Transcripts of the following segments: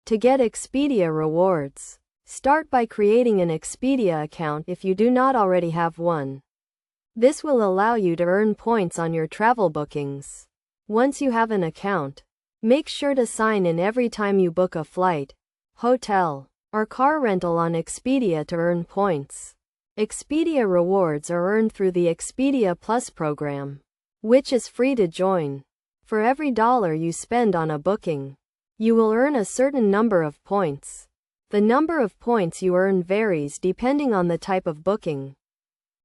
To get Expedia Rewards. Start by creating an Expedia account if you do not already have one. This will allow you to earn points on your travel bookings. Once you have an account, make sure to sign in every time you book a flight, hotel, or car rental on Expedia to earn points. Expedia Rewards are earned through the Expedia Plus program, which is free to join. For every dollar you spend on a booking, you will earn a certain number of points. The number of points you earn varies depending on the type of booking,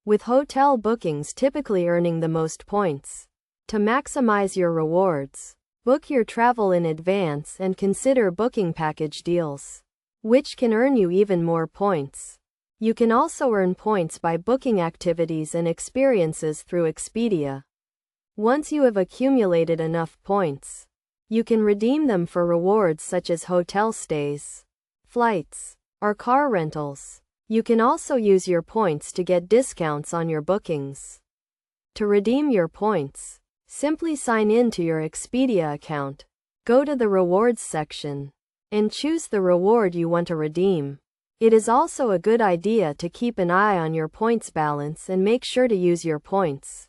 with hotel bookings typically earning the most points. To maximize your rewards, book your travel in advance and consider booking package deals, which can earn you even more points. You can also earn points by booking activities and experiences through Expedia. Once you have accumulated enough points, you can redeem them for rewards such as hotel stays, flights, or car rentals. You can also use your points to get discounts on your bookings. To redeem your points, simply sign in to your Expedia account, go to the rewards section, and choose the reward you want to redeem. It is also a good idea to keep an eye on your points balance and make sure to use your points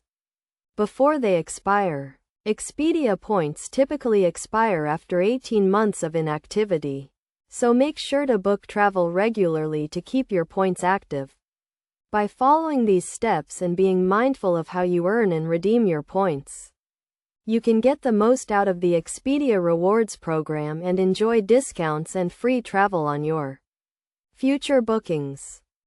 before they expire. Expedia points typically expire after 18 months of inactivity, so make sure to book travel regularly to keep your points active. By following these steps and being mindful of how you earn and redeem your points, you can get the most out of the Expedia Rewards program and enjoy discounts and free travel on your future bookings.